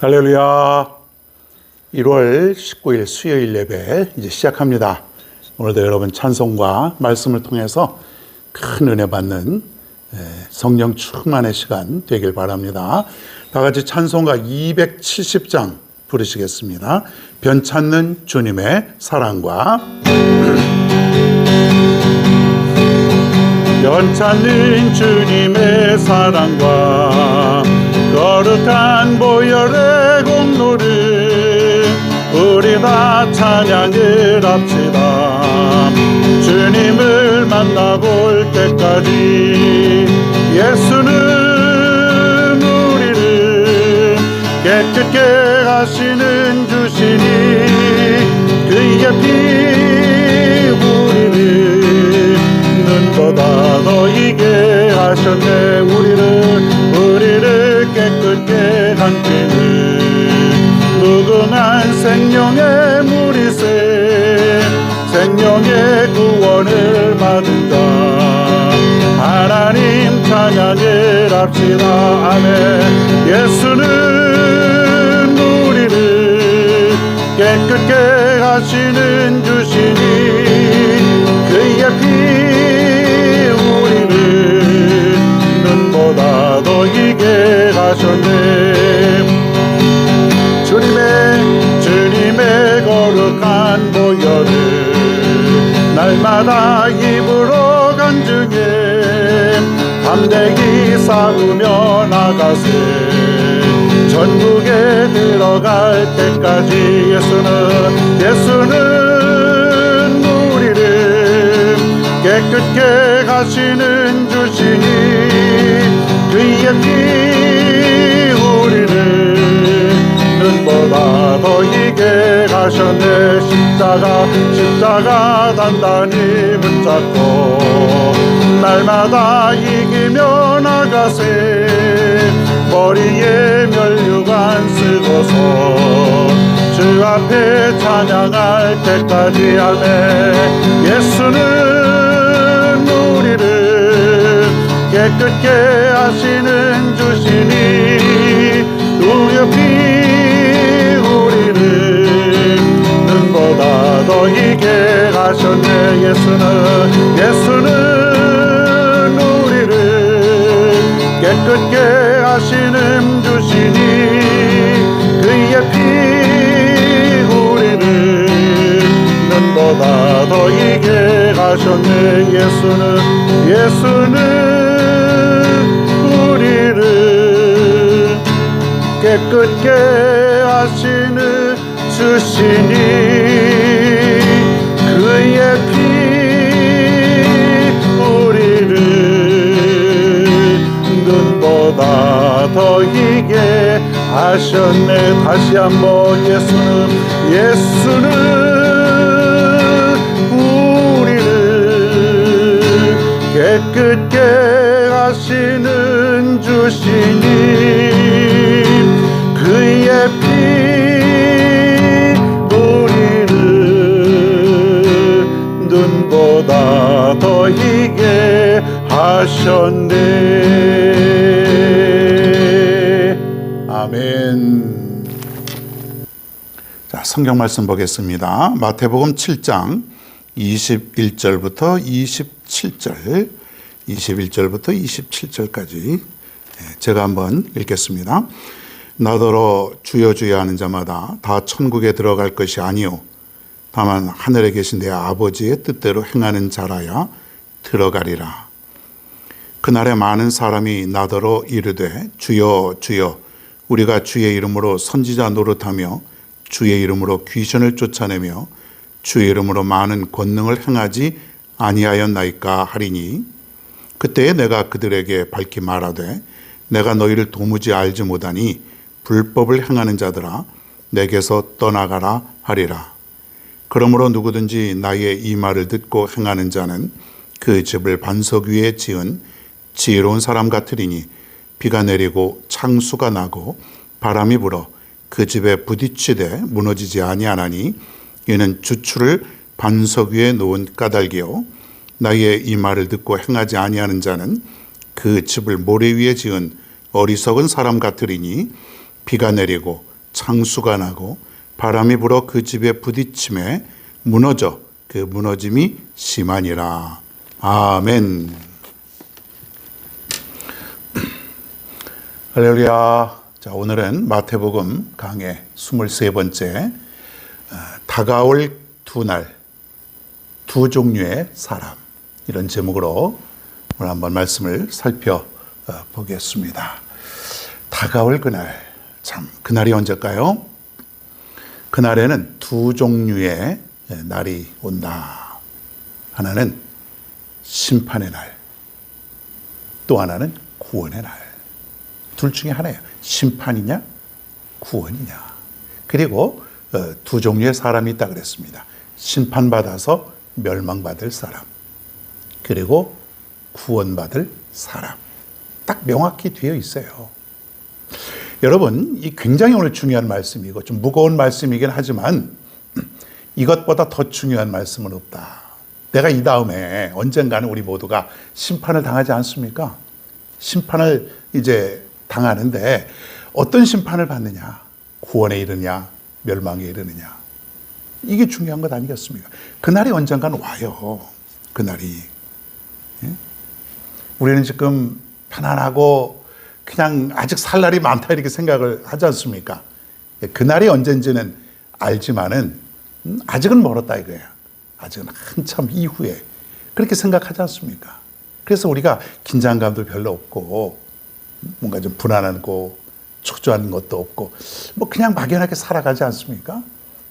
할렐루야. 1월 19일 수요일 예배 이제 시작합니다. 오늘도 여러분 찬송과 말씀을 통해서 큰 은혜 받는 성령 충만의 시간 되길 바랍니다. 다 같이 찬송가 270장 부르시겠습니다. 변찮는 주님의 사랑과 변찮는 주님의 사랑과 거룩한 보혈의 공로를 우리 다 찬양을 합시다. 주님을 만나볼 때까지 예수는 우리를 깨끗게 하시는 주시니 그의 피 우리를 눈보다 더 이게 하셨네. 우리를 깨끗게 한 피는 무궁한 생명의 물이세. 생명의 구원을 받은 자 하나님 찬양을 합시다. 아멘. 예수는 우리를 깨끗게 하시는 주시니 그의 피 우리를 눈보다 더 이게 하셨네. 주님의 거룩한 보혈을 날마다 입으로 간증해 담대히 쌓으며 나가세. 전국에 들어갈 때까지 예수는 우리를 깨끗게 하시는 주시니 그의 피 우리를 눈보다 더 이게 하셨네. 십자가 단단히 붙잡고 날마다 이기며 나가세. 머리에 면류관 쓰고서 주 앞에 찬양할 때까지. 아멘. 예수는 우리를 깨끗게 하시는 주시니 그의 피 우리를 눈보다 더 이게 하셨네. 예수는 우리를 깨끗게 하시는 주시니 그의 피 우리를 눈보다 더 이게 하셨네. 예수는 우리를 깨끗게 하시는 주시니 그의 피 우리를 눈보다 더 이게 하셨네. 다시 한번 예수는 우리를 깨끗게 하시는 주시니 그의 피 우리를 눈보다 더 이게 하셨네. 아멘. 자, 성경 말씀 보겠습니다. 마태복음 7장 21절부터 27절, 21절부터 27절까지 제가 한번 읽겠습니다. 나더러 주여 주여 하는 자마다 다 천국에 들어갈 것이 아니요 다만 하늘에 계신 내 아버지의 뜻대로 행하는 자라야 들어가리라. 그날에 많은 사람이 나더러 이르되 주여 주여 우리가 주의 이름으로 선지자 노릇하며 주의 이름으로 귀신을 쫓아내며 주의 이름으로 많은 권능을 행하지 아니하였나이까 하리니 그때에 내가 그들에게 밝히 말하되 내가 너희를 도무지 알지 못하니 불법을 행하는 자들아 내게서 떠나가라 하리라. 그러므로 누구든지 나의 이 말을 듣고 행하는 자는 그 집을 반석 위에 지은 지혜로운 사람 같으리니 비가 내리고 창수가 나고 바람이 불어 그 집에 부딪히되 무너지지 아니하나니 이는 주추를 반석 위에 놓은 까닭이요 나의 이 말을 듣고 행하지 아니하는 자는 그 집을 모래 위에 지은 어리석은 사람 같으리니 비가 내리고 창수가 나고 바람이 불어 그 집에 부딪힘에 무너져 그 무너짐이 심하니라. 아멘. 할렐루야. 자, 오늘은 마태복음 강해 23번째 다가올 두 날, 두 종류의 사람, 이런 제목으로 오늘 한번 말씀을 살펴보겠습니다. 다가올 그날, 참 그날이 언제일까요? 그날에는 두 종류의 날이 온다. 하나는 심판의 날, 또 하나는 구원의 날. 둘 중에 하나예요. 심판이냐 구원이냐. 그리고 두 종류의 사람이 있다 그랬습니다. 심판받아서 멸망받을 사람, 그리고 구원받을 사람. 딱 명확히 되어 있어요. 여러분, 이 굉장히 오늘 중요한 말씀이고 좀 무거운 말씀이긴 하지만 이것보다 더 중요한 말씀은 없다. 내가 이 다음에 언젠가는 우리 모두가 심판을 당하지 않습니까? 심판을 이제 당하는데 어떤 심판을 받느냐? 구원에 이르느냐? 멸망에 이르느냐? 이게 중요한 것 아니겠습니까? 그날이 언젠가는 와요. 그날이. 우리는 지금 편안하고 그냥 아직 살 날이 많다 이렇게 생각을 하지 않습니까? 그날이 언젠지는 알지만은 아직은 멀었다 이거예요. 아직은 한참 이후에 그렇게 생각하지 않습니까? 그래서 우리가 긴장감도 별로 없고 뭔가 좀 불안하고 초조한 것도 없고 뭐 그냥 막연하게 살아가지 않습니까?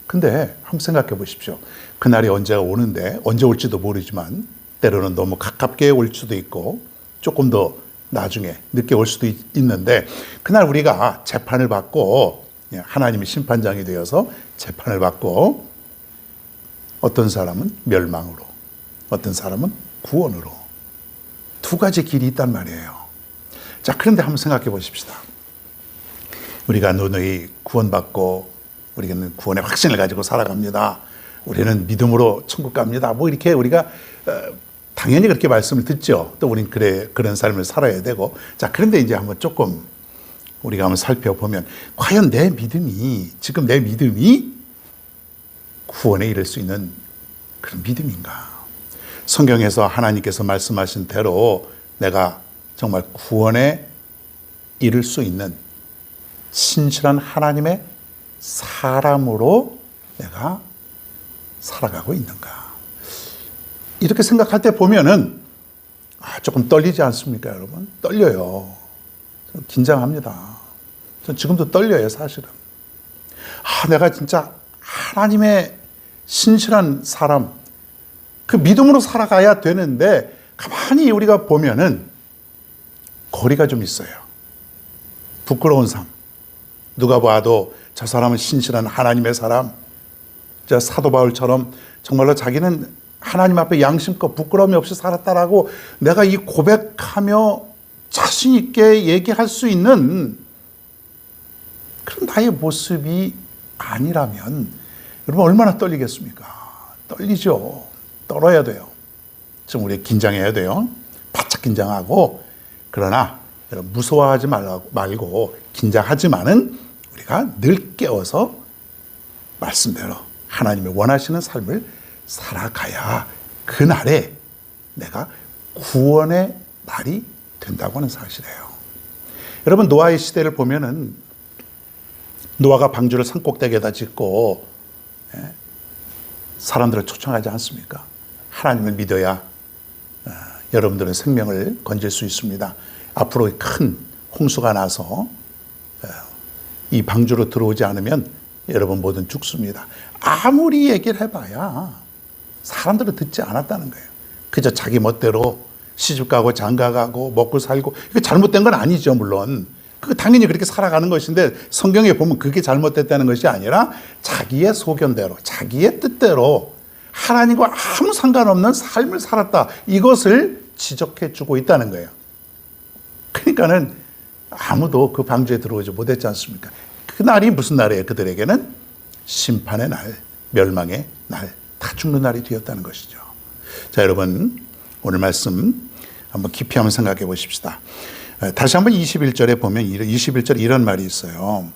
근데 한번 생각해 보십시오. 그날이 언제가 오는데 언제 올지도 모르지만 때로는 너무 가깝게 올 수도 있고 조금 더 나중에 늦게 올 수도 있는데 그날 우리가 재판을 받고 하나님이 심판장이 되어서 재판을 받고 어떤 사람은 멸망으로 어떤 사람은 구원으로 두 가지 길이 있단 말이에요. 자, 그런데 한번 생각해 보십시다. 우리가 누누이 구원받고 우리는 구원의 확신을 가지고 살아갑니다. 우리는 믿음으로 천국 갑니다. 뭐 이렇게 우리가 당연히 그렇게 말씀을 듣죠. 또 우리는 그런 삶을 살아야 되고. 자, 그런데 이제 한번 조금 우리가 한번 살펴보면 과연 지금 내 믿음이 구원에 이를 수 있는 그런 믿음인가? 성경에서 하나님께서 말씀하신 대로 내가 정말 구원에 이를 수 있는 신실한 하나님의 사람으로 내가 살아가고 있는가? 이렇게 생각할 때 보면은 조금 떨리지 않습니까, 여러분? 떨려요. 좀 긴장합니다. 전 지금도 떨려요, 사실은. 내가 진짜 하나님의 신실한 사람, 그 믿음으로 살아가야 되는데 가만히 우리가 보면은 거리가 좀 있어요. 부끄러운 삶. 누가 봐도 저 사람은 신실한 하나님의 사람. 저 사도 바울처럼 정말로 자기는 하나님 앞에 양심껏 부끄러움이 없이 살았다라고 내가 이 고백하며 자신 있게 얘기할 수 있는 그런 나의 모습이 아니라면 여러분 얼마나 떨리겠습니까? 떨리죠. 떨어야 돼요. 좀 우리 긴장해야 돼요. 바짝 긴장하고 그러나 여러분 무서워하지 말고 긴장하지만은 우리가 늘 깨워서 말씀대로 하나님이 원하시는 삶을 살아가야 그날에 내가 구원의 날이 된다고 하는 사실이에요. 여러분 노아의 시대를 보면은 노아가 방주를 산꼭대기에다 짓고 사람들을 초청하지 않습니까? 하나님을 믿어야 여러분들은 생명을 건질 수 있습니다. 앞으로 큰 홍수가 나서 이 방주로 들어오지 않으면 여러분 모두 죽습니다. 아무리 얘기를 해봐야 사람들은 듣지 않았다는 거예요. 그저 자기 멋대로 시집가고 장가가고 먹고 살고 이게 잘못된 건 아니죠, 물론. 당연히 그렇게 살아가는 것인데 성경에 보면 그게 잘못됐다는 것이 아니라 자기의 소견대로 자기의 뜻대로 하나님과 아무 상관없는 삶을 살았다. 이것을 지적해 주고 있다는 거예요. 그러니까는 아무도 그 방주에 들어오지 못했지 않습니까? 그날이 무슨 날이에요? 그들에게는 심판의 날, 멸망의 날, 다 죽는 날이 되었다는 것이죠. 자, 여러분 오늘 말씀 한번 깊이 한번 생각해 보십시다. 다시 한번 21절에 보면 21절에 이런 말이 있어요.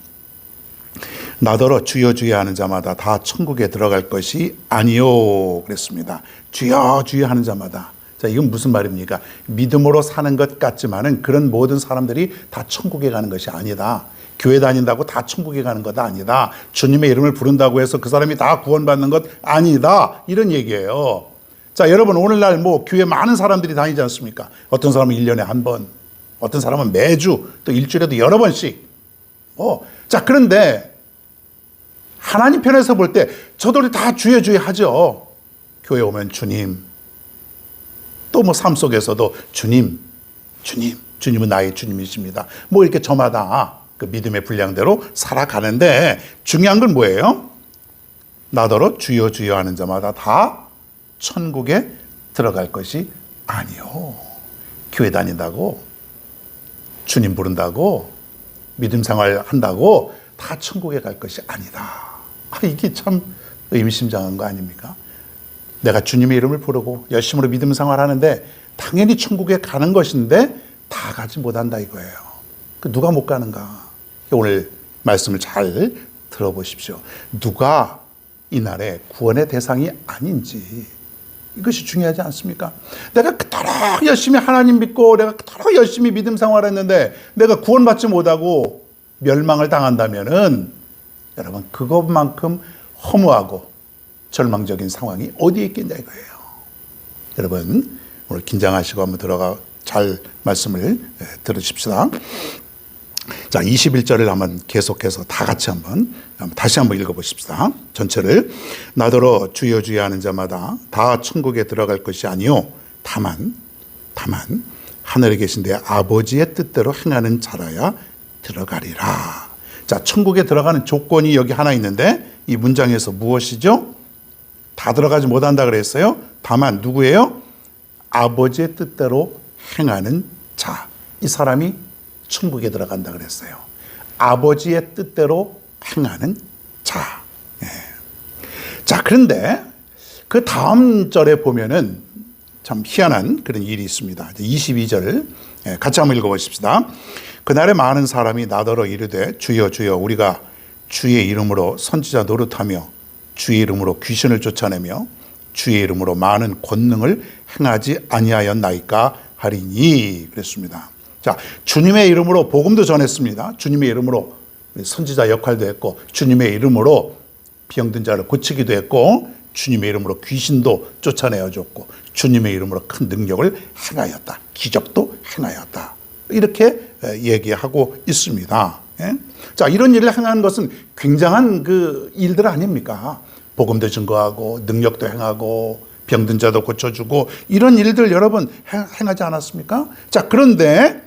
나더러 주여 주여 하는 자마다 다 천국에 들어갈 것이 아니요 그랬습니다. 주여 주여 하는 자마다. 자, 이건 무슨 말입니까? 믿음으로 사는 것 같지만은 그런 모든 사람들이 다 천국에 가는 것이 아니다. 교회 다닌다고 다 천국에 가는 것 아니다. 주님의 이름을 부른다고 해서 그 사람이 다 구원받는 것 아니다. 이런 얘기예요. 자, 여러분 오늘날 뭐 교회 많은 사람들이 다니지 않습니까? 어떤 사람은 1년에 한 번, 어떤 사람은 매주, 또 일주일에도 여러 번씩. 자, 그런데 하나님 편에서 볼 때 저들이 다 주여 주여 하죠. 교회 오면 주님, 또 뭐 삶 속에서도 주님, 주님은 나의 주님이십니다. 뭐 이렇게 저마다 그 믿음의 분량대로 살아가는데 중요한 건 뭐예요? 나더러 주여 주여 하는 자마다 다 천국에 들어갈 것이 아니요. 교회 다닌다고, 주님 부른다고, 믿음 생활 한다고 다 천국에 갈 것이 아니다. 이게 참 의미심장한 거 아닙니까? 내가 주님의 이름을 부르고 열심으로 믿음 생활하는데 당연히 천국에 가는 것인데 다 가지 못한다 이거예요. 누가 못 가는가? 오늘 말씀을 잘 들어보십시오. 누가 이날에 구원의 대상이 아닌지 이것이 중요하지 않습니까? 내가 그토록 열심히 하나님 믿고 내가 그토록 열심히 믿음 생활했는데 내가 구원받지 못하고 멸망을 당한다면은 여러분 그것만큼 허무하고 절망적인 상황이 어디에 있겠냐 이거예요. 여러분 오늘 긴장하시고 한번 들어가 잘 말씀을 들으십시다. 자, 21절을 한번 계속해서 다 같이 다시 한번 읽어보십시다. 전체를. 나더러 주여 주여 하는 자마다 다 천국에 들어갈 것이 아니요 다만 하늘에 계신 내 아버지의 뜻대로 행하는 자라야 들어가리라. 자, 천국에 들어가는 조건이 여기 하나 있는데 이 문장에서 무엇이죠? 다 들어가지 못한다 그랬어요. 다만 누구예요? 아버지의 뜻대로 행하는 자. 이 사람이 천국에 들어간다 그랬어요. 아버지의 뜻대로 행하는 자. 자, 그런데 그 다음 절에 보면은 참 희한한 그런 일이 있습니다. 22절 같이 한번 읽어보십시다. 그날에 많은 사람이 나더러 이르되 주여 주여 우리가 주의 이름으로 선지자 노릇하며 주의 이름으로 귀신을 쫓아내며 주의 이름으로 많은 권능을 행하지 아니하였나이까 하리니 그랬습니다. 자, 주님의 이름으로 복음도 전했습니다. 주님의 이름으로 선지자 역할도 했고 주님의 이름으로 병든 자를 고치기도 했고 주님의 이름으로 귀신도 쫓아내어 줬고 주님의 이름으로 큰 능력을 행하였다. 기적도 행하였다. 이렇게 얘기하고 있습니다. 자, 이런 일을 행하는 것은 굉장한 그 일들 아닙니까? 복음도 증거하고 능력도 행하고 병든 자도 고쳐주고 이런 일들 여러분 행하지 않았습니까? 자, 그런데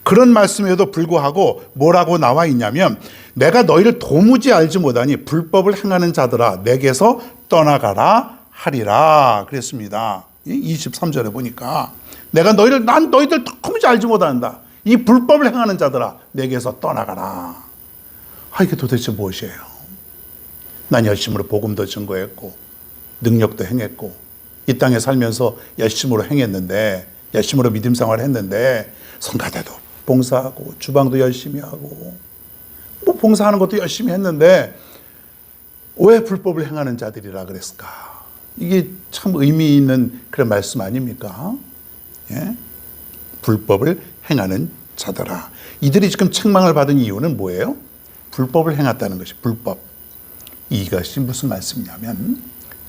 그런 말씀에도 불구하고 뭐라고 나와 있냐면 내가 너희를 도무지 알지 못하니 불법을 행하는 자들아 내게서 떠나가라 하리라 그랬습니다. 23절에 보니까 난 너희들 도무지 알지 못한다. 이 불법을 행하는 자들아 내게서 떠나가라. 이게 도대체 무엇이에요? 난 열심으로 복음도 증거했고 능력도 행했고 이 땅에 살면서 열심으로 행했는데 열심으로 믿음 생활을 했는데 성가대도 봉사하고 주방도 열심히 하고 뭐 봉사하는 것도 열심히 했는데 왜 불법을 행하는 자들이라 그랬을까? 이게 참 의미 있는 그런 말씀 아닙니까? 불법을 행하는 자들아. 이들이 지금 책망을 받은 이유는 뭐예요? 불법을 행했다는 것이 불법. 이것이 무슨 말씀이냐면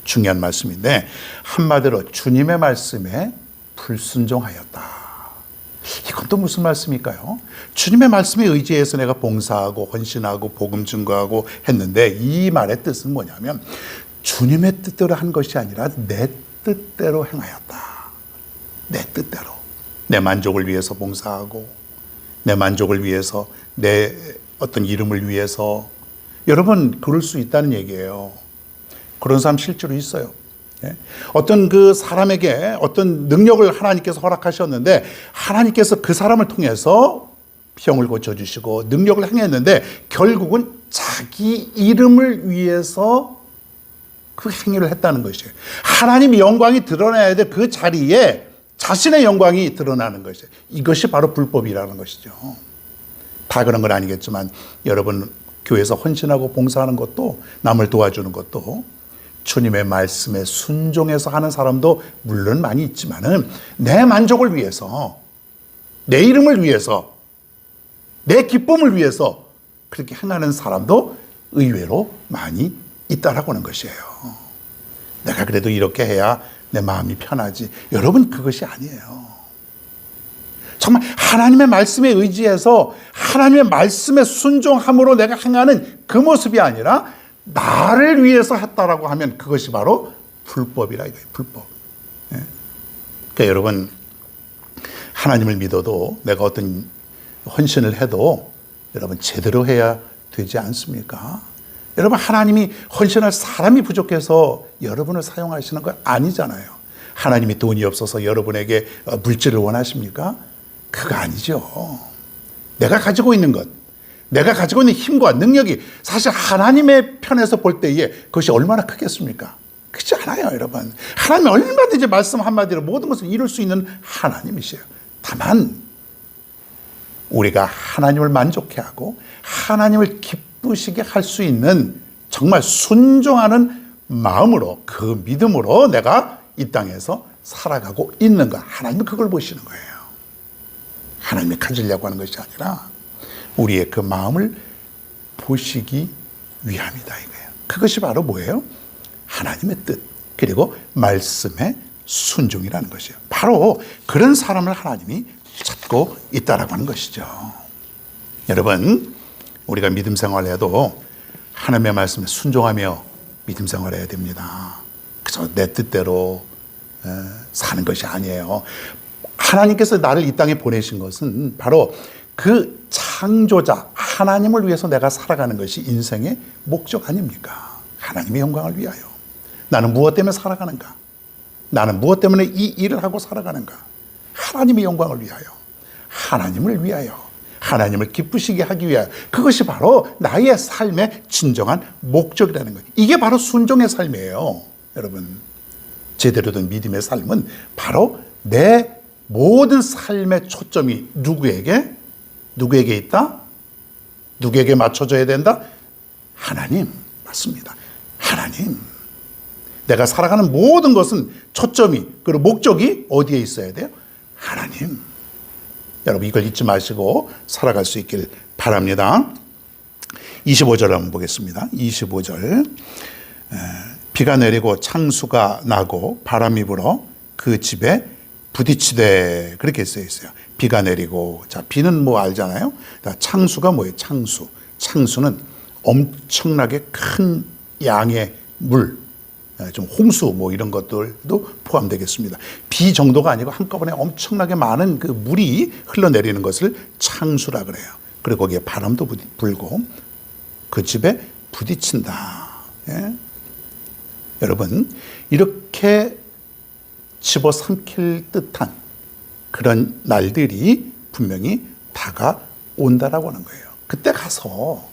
중요한 말씀인데 한마디로 주님의 말씀에 불순종하였다. 이건 또 무슨 말씀일까요? 주님의 말씀에 의지해서 내가 봉사하고 헌신하고 복음 증거하고 했는데 이 말의 뜻은 뭐냐면 주님의 뜻대로 한 것이 아니라 내 뜻대로 행하였다. 내 뜻대로. 내 만족을 위해서 봉사하고 내 만족을 위해서 내 어떤 이름을 위해서 여러분 그럴 수 있다는 얘기예요. 그런 사람 실제로 있어요. 어떤 그 사람에게 어떤 능력을 하나님께서 허락하셨는데 하나님께서 그 사람을 통해서 병을 고쳐주시고 능력을 행했는데 결국은 자기 이름을 위해서 그 행위를 했다는 것이에요. 하나님의 영광이 드러나야 될 그 자리에 자신의 영광이 드러나는 것이에요. 이것이 바로 불법이라는 것이죠. 다 그런 건 아니겠지만 여러분 교회에서 헌신하고 봉사하는 것도, 남을 도와주는 것도, 주님의 말씀에 순종해서 하는 사람도 물론 많이 있지만은 내 만족을 위해서, 내 이름을 위해서, 내 기쁨을 위해서 그렇게 행하는 사람도 의외로 많이 있다라고 하는 것이에요. 내가 그래도 이렇게 해야 내 마음이 편하지. 여러분, 그것이 아니에요. 정말 하나님의 말씀에 의지해서 하나님의 말씀에 순종함으로 내가 행하는 그 모습이 아니라 나를 위해서 했다라고 하면 그것이 바로 불법이라 이거예요. 불법. 그러니까 여러분, 하나님을 믿어도 내가 어떤 헌신을 해도 여러분 제대로 해야 되지 않습니까? 여러분, 하나님이 헌신할 사람이 부족해서 여러분을 사용하시는 거 아니잖아요. 하나님이 돈이 없어서 여러분에게 물질을 원하십니까? 그거 아니죠. 내가 가지고 있는 것, 내가 가지고 있는 힘과 능력이 사실 하나님의 편에서 볼 때에 그것이 얼마나 크겠습니까? 그렇지 않아요, 여러분. 하나님이 얼마든지 말씀 한마디로 모든 것을 이룰 수 있는 하나님이세요. 다만 우리가 하나님을 만족해 하고 하나님을 기쁘시게 할 수 있는 정말 순종하는 마음으로, 그 믿음으로 내가 이 땅에서 살아가고 있는가, 하나님은 그걸 보시는 거예요. 하나님이 가지려고 하는 것이 아니라 우리의 그 마음을 보시기 위함이다 이거예요. 그것이 바로 뭐예요? 하나님의 뜻, 그리고 말씀의 순종이라는 것이에요. 바로 그런 사람을 하나님이 찾고 있다라고 하는 것이죠. 여러분, 우리가 믿음 생활해도 하나님의 말씀에 순종하며 믿음 생활해야 됩니다. 그저 내 뜻대로 사는 것이 아니에요. 하나님께서 나를 이 땅에 보내신 것은 바로 그 창조자 하나님을 위해서 내가 살아가는 것이 인생의 목적 아닙니까? 하나님의 영광을 위하여. 나는 무엇 때문에 살아가는가? 나는 무엇 때문에 이 일을 하고 살아가는가? 하나님의 영광을 위하여, 하나님을 위하여, 하나님을 기쁘시게 하기 위하여. 그것이 바로 나의 삶의 진정한 목적이라는 거예요. 이게 바로 순종의 삶이에요. 여러분, 제대로 된 믿음의 삶은 바로 내 모든 삶의 초점이 누구에게 있다? 누구에게 맞춰져야 된다? 하나님. 맞습니다. 하나님. 내가 살아가는 모든 것은 초점이, 그리고 목적이 어디에 있어야 돼요? 하나님. 여러분, 이걸 잊지 마시고 살아갈 수 있길 바랍니다. 25절 한번 보겠습니다. 25절. 비가 내리고 창수가 나고 바람이 불어 그 집에 부딪히되, 그렇게 써 있어요. 비가 내리고, 자, 비는 뭐 알잖아요. 창수가 뭐예요? 창수는 엄청나게 큰 양의 물, 좀 홍수 뭐 이런 것들도 포함되겠습니다. 비 정도가 아니고 한꺼번에 엄청나게 많은 그 물이 흘러내리는 것을 창수라 그래요. 그리고 거기에 바람도 불고 그 집에 부딪힌다. 예? 여러분, 이렇게 집어삼킬 듯한 그런 날들이 분명히 다가온다라고 하는 거예요. 그때 가서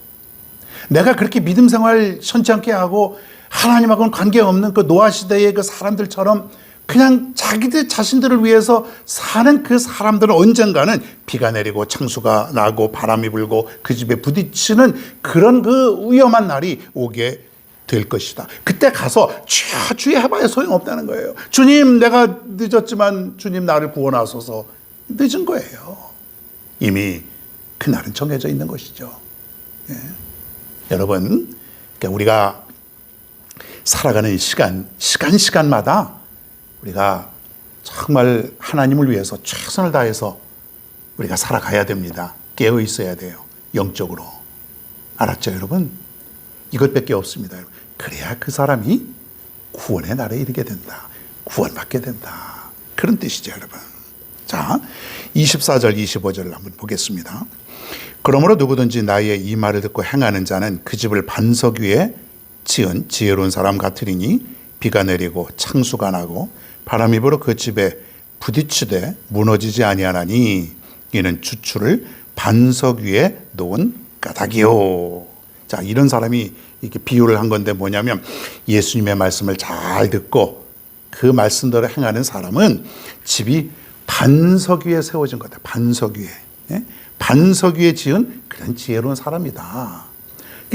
내가 그렇게 믿음 생활 현찮게 하고 하나님하고는 관계없는 그 노아 시대의 그 사람들처럼 그냥 자기들 자신들을 위해서 사는 그 사람들은 언젠가는 비가 내리고 창수가 나고 바람이 불고 그 집에 부딪히는 그런 그 위험한 날이 오게 될 것이다. 그때 가서 주여 해봐야 소용없다는 거예요. 주님, 내가 늦었지만 주님 나를 구원하소서. 늦은 거예요. 이미 그 날은 정해져 있는 것이죠. 예. 여러분, 그러니까 우리가 살아가는 시간마다 우리가 정말 하나님을 위해서 최선을 다해서 우리가 살아가야 됩니다. 깨어 있어야 돼요. 영적으로. 알았죠, 여러분? 이것밖에 없습니다. 그래야 그 사람이 구원의 날에 이르게 된다. 구원받게 된다. 그런 뜻이죠, 여러분. 자, 24절, 25절을 한번 보겠습니다. 그러므로 누구든지 나의 이 말을 듣고 행하는 자는 그 집을 반석 위에 지은 지혜로운 사람 같으리니 비가 내리고 창수가 나고 바람이 불어 그 집에 부딪히되 무너지지 아니하나니 이는 주추를 반석 위에 놓은 까닭이요. 자, 이런 사람이 이렇게 비유를 한 건데 뭐냐면 예수님의 말씀을 잘 듣고 그 말씀대로 행하는 사람은 집이 반석 위에 세워진 거다. 반석 위에. 예? 반석 위에 지은 그런 지혜로운 사람이다.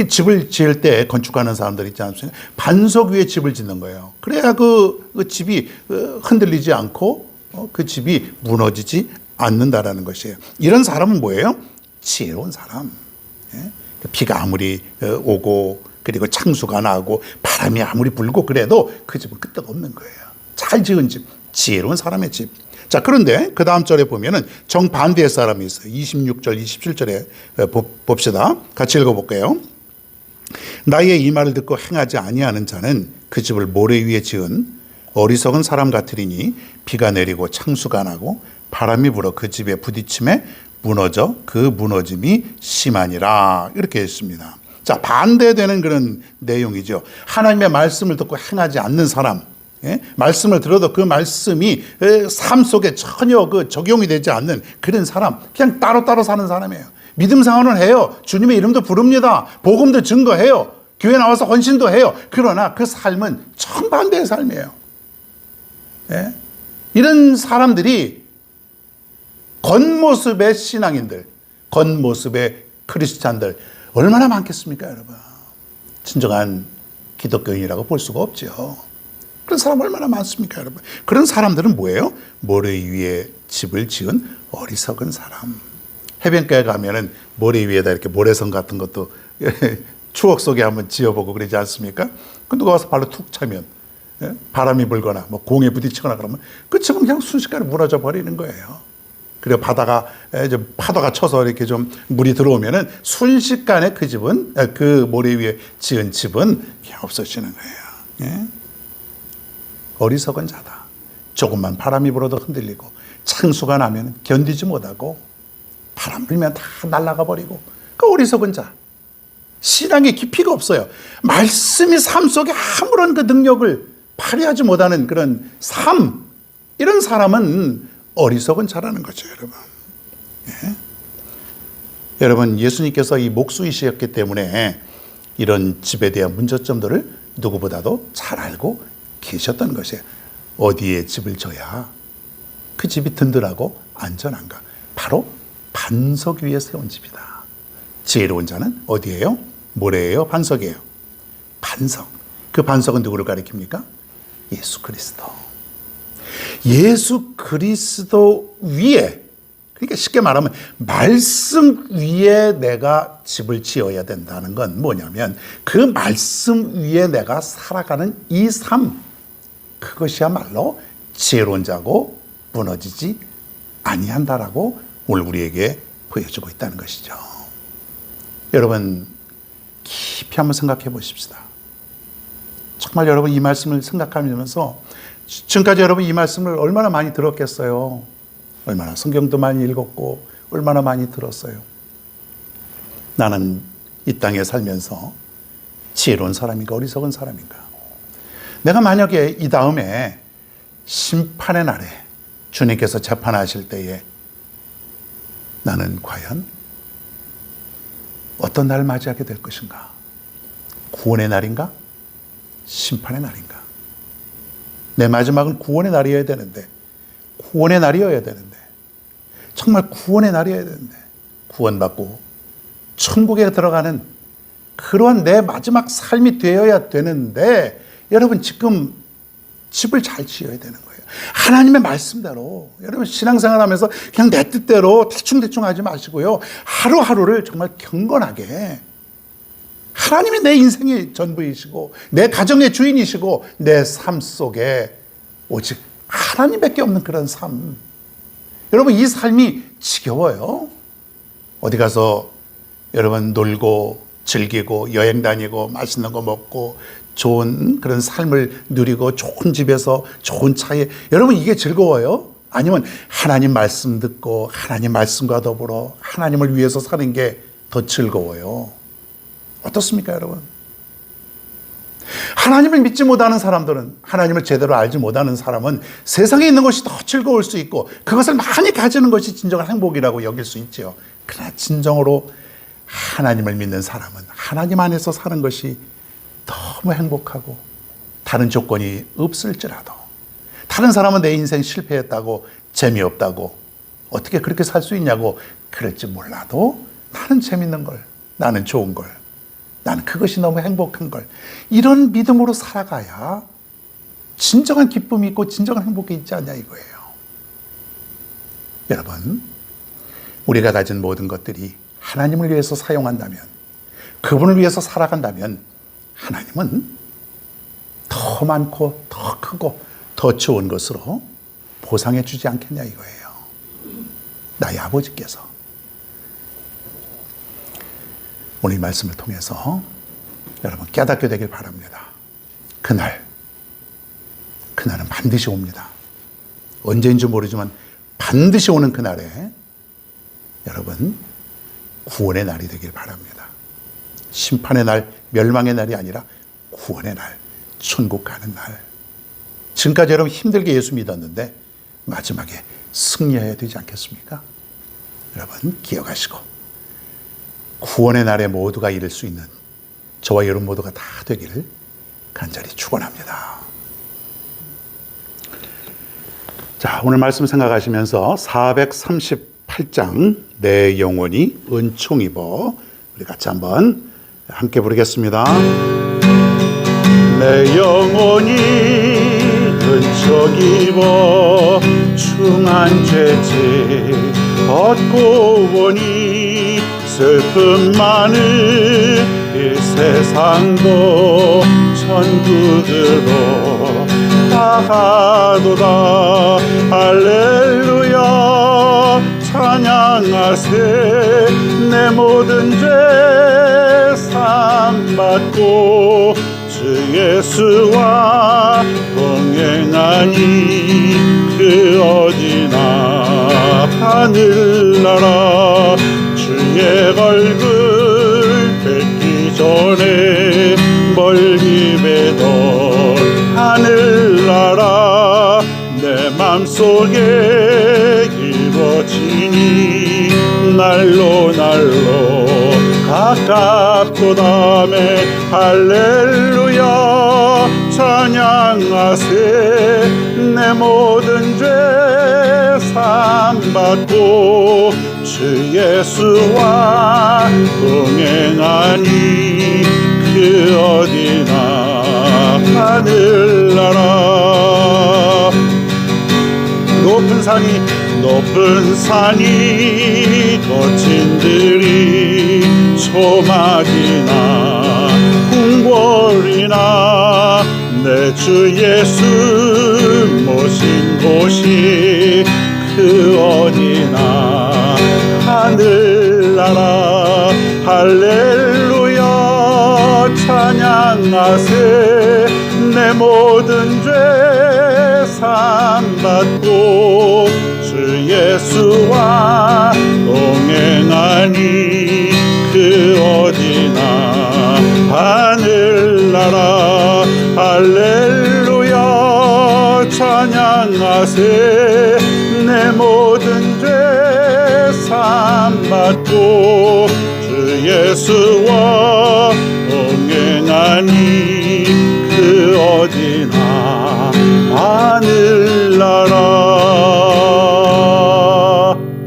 집을 지을 때 건축하는 사람들 있지 않습니까? 반석 위에 집을 짓는 거예요. 그래야 그 집이 흔들리지 않고 그 집이 무너지지 않는다라는 것이에요. 이런 사람은 뭐예요? 지혜로운 사람. 비가 아무리 오고 그리고 창수가 나고 바람이 아무리 불고 그래도 그 집은 끄떡없는 거예요. 잘 지은 집, 지혜로운 사람의 집. 자, 그런데 그 다음 절에 보면은 정반대의 사람이 있어요. 26절, 27절에 봅시다. 같이 읽어볼게요. 나의 이 말을 듣고 행하지 아니하는 자는 그 집을 모래 위에 지은 어리석은 사람 같으리니 비가 내리고 창수가 나고 바람이 불어 그 집에 부딪힘에 무너져 그 무너짐이 심하니라. 이렇게 했습니다. 자, 반대되는 그런 내용이죠. 하나님의 말씀을 듣고 행하지 않는 사람, 말씀을 들어도 그 말씀이 삶 속에 전혀 적용이 되지 않는 그런 사람, 그냥 따로따로 사는 사람이에요. 믿음 생활은 해요. 주님의 이름도 부릅니다. 복음도 증거해요. 교회 나와서 헌신도 해요. 그러나 그 삶은 정반대의 삶이에요. 이런 사람들이 겉모습의 신앙인들, 겉모습의 크리스찬들 얼마나 많겠습니까, 여러분? 진정한 기독교인이라고 볼 수가 없죠. 그런 사람 얼마나 많습니까, 여러분? 그런 사람들은 뭐예요? 모래 위에 집을 지은 어리석은 사람. 해변가에 가면은 모래 위에다 이렇게 모래성 같은 것도 추억 속에 한번 지어보고 그러지 않습니까? 그 누가 와서 발로 툭 차면 바람이 불거나 뭐 공에 부딪히거나 그러면 그 집은 그냥 순식간에 무너져 버리는 거예요. 그리고 파도가 쳐서 이렇게 좀 물이 들어오면은 순식간에 그 집은, 그 모래 위에 지은 집은 그냥 없어지는 거예요. 어리석은 자다. 조금만 바람이 불어도 흔들리고 창수가 나면 견디지 못하고 바람 불면 다 날아가 버리고 그 어리석은 자. 신앙의 깊이가 없어요. 말씀이 삶 속에 아무런 그 능력을 발휘하지 못하는 그런 삶. 이런 사람은 어리석은 자라는 거죠, 여러분. 여러분, 예수님께서 이 목수이셨기 때문에 이런 집에 대한 문제점들을 누구보다도 잘 알고 계셨던 것이에요. 어디에 집을 져야 그 집이 든든하고 안전한가? 바로 반석 위에 세운 집이다. 지혜로운 자는 어디예요? 모래예요? 반석이에요? 반석. 그 반석은 누구를 가리킵니까? 예수 그리스도. 예수 그리스도 위에, 그러니까 쉽게 말하면 말씀 위에 내가 집을 지어야 된다는 건 뭐냐면 그 말씀 위에 내가 살아가는 이 삶, 그것이야말로 지혜로운 자고 무너지지 아니한다라고 오늘 우리에게 보여주고 있다는 것이죠. 여러분, 깊이 한번 생각해 보십시다. 정말 여러분 이 말씀을 생각하면서 지금까지 여러분 이 말씀을 얼마나 많이 들었겠어요? 얼마나 성경도 많이 읽었고 얼마나 많이 들었어요? 나는 이 땅에 살면서 지혜로운 사람인가 어리석은 사람인가? 내가 만약에 이 다음에 심판의 날에 주님께서 재판하실 때에 나는 과연 어떤 날을 맞이하게 될 것인가? 구원의 날인가? 심판의 날인가? 내 마지막은 구원의 날이어야 되는데, 구원의 날이어야 되는데, 정말 구원의 날이어야 되는데, 구원받고 천국에 들어가는 그러한 내 마지막 삶이 되어야 되는데, 여러분 지금 집을 잘 지어야 되는 거예요. 하나님의 말씀대로. 여러분 신앙생활 하면서 그냥 내 뜻대로 대충대충 하지 마시고요. 하루하루를 정말 경건하게, 하나님이 내 인생의 전부이시고 내 가정의 주인이시고 내 삶 속에 오직 하나님밖에 없는 그런 삶. 여러분 이 삶이 지겨워요. 어디 가서 여러분 놀고 즐기고 여행 다니고 맛있는 거 먹고 좋은 그런 삶을 누리고 좋은 집에서 좋은 차에, 여러분 이게 즐거워요? 아니면 하나님 말씀 듣고 하나님 말씀과 더불어 하나님을 위해서 사는 게 더 즐거워요? 어떻습니까, 여러분? 하나님을 믿지 못하는 사람들은, 하나님을 제대로 알지 못하는 사람은 세상에 있는 것이 더 즐거울 수 있고 그것을 많이 가지는 것이 진정한 행복이라고 여길 수 있죠. 그러나 진정으로 하나님을 믿는 사람은 하나님 안에서 사는 것이 너무 행복하고, 다른 조건이 없을지라도, 다른 사람은 내 인생 실패했다고 재미없다고 어떻게 그렇게 살 수 있냐고 그럴지 몰라도 나는 재밌는 걸, 나는 좋은 걸, 나는 그것이 너무 행복한 걸. 이런 믿음으로 살아가야 진정한 기쁨이 있고 진정한 행복이 있지 않냐 이거예요. 여러분, 우리가 가진 모든 것들이 하나님을 위해서 사용한다면, 그분을 위해서 살아간다면 하나님은 더 많고 더 크고 더 좋은 것으로 보상해 주지 않겠냐 이거예요. 나의 아버지께서 오늘 이 말씀을 통해서 여러분 깨닫게 되길 바랍니다. 그날은 반드시 옵니다. 언제인지 모르지만 반드시 오는 그날에 여러분 구원의 날이 되길 바랍니다. 심판의 날, 멸망의 날이 아니라 구원의 날, 천국 가는 날. 지금까지 여러분 힘들게 예수 믿었는데 마지막에 승리해야 되지 않겠습니까? 여러분 기억하시고 구원의 날에 모두가 이룰 수 있는 저와 여러분 모두가 다 되기를 간절히 축원합니다. 자, 오늘 말씀 생각하시면서 438장 내 영혼이 은총 입어 우리 같이 한번 함께 부르겠습니다. 내 영혼이 은총 입어 충한 죄지 얻고 보니 슬픔 많은 이 세상도 천국으로 나가도다. 할렐루야 찬양하세. 내 모든 죄 사함받고 주 예수와 동행하니 그 어디나 하늘나라 주의 얼굴 뵙기 전에 멀리 뵈던 하늘나라 내 맘속에 이루어지니 날로 날로 가깝도다매. 할렐루야 찬양하세. 내 모든 죄 사함받고 주 예수와 동행하니 그 어디나 하늘나라. 높은 산이 거친들이 초막이나 궁궐이나 내 주 예수 모신 곳이 그 어디나 하늘나라. 할렐루야 찬양하세. 내 모든 죄 사함받고 주 예수와 동행하니 그 어디나 하늘나라. 할렐루야 찬양하세. 내 모든 죄 사함받고 주 예수와 동행하니 그 어디나 하늘나라.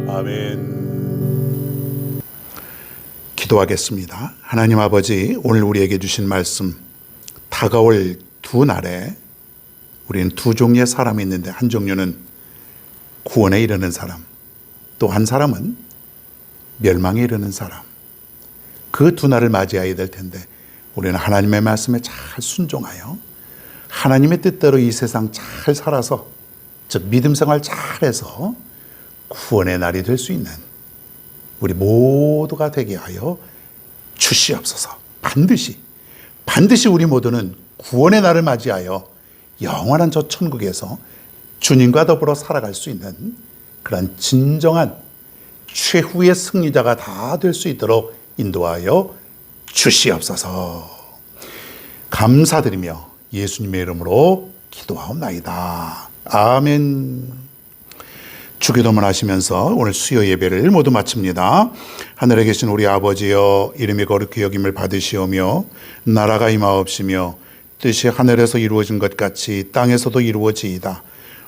아멘. 기도하겠습니다. 하나님 아버지, 오늘 우리에게 주신 말씀, 다가올 두 날에 우리는 두 종류의 사람이 있는데, 한 종류는 구원에 이르는 사람, 또 한 사람은 멸망에 이르는 사람. 그 두 날을 맞이해야 될 텐데 우리는 하나님의 말씀에 잘 순종하여 하나님의 뜻대로 이 세상 잘 살아서, 즉 믿음 생활 잘해서 구원의 날이 될 수 있는 우리 모두가 되게 하여 주시옵소서. 반드시 우리 모두는 구원의 날을 맞이하여 영원한 저 천국에서 주님과 더불어 살아갈 수 있는 그런 진정한 최후의 승리자가 다 될 수 있도록 인도하여 주시옵소서. 감사드리며 예수님의 이름으로 기도하옵나이다. 아멘. 주기도문 하시면서 오늘 수요 예배를 모두 마칩니다. 하늘에 계신 우리 아버지여, 이름이 거룩히 여김을 받으시오며 나라가 임하옵시며 뜻이 하늘에서 이루어진 것 같이 땅에서도 이루어지이다.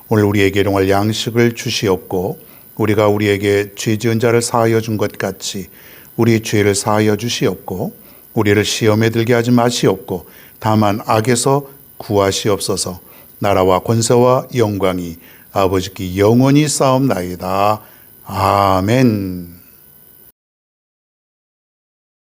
오늘 우리에게 일용할 양식을 주시옵고 우리가 우리에게 죄 지은 자를 사하여 준 것 같이 우리 죄를 사하여 주시옵고 우리를 시험에 들게 하지 마시옵고 다만 악에서 구하시옵소서. 나라와 권세와 영광이 아버지께 영원히 쌓옵나이다. 아멘.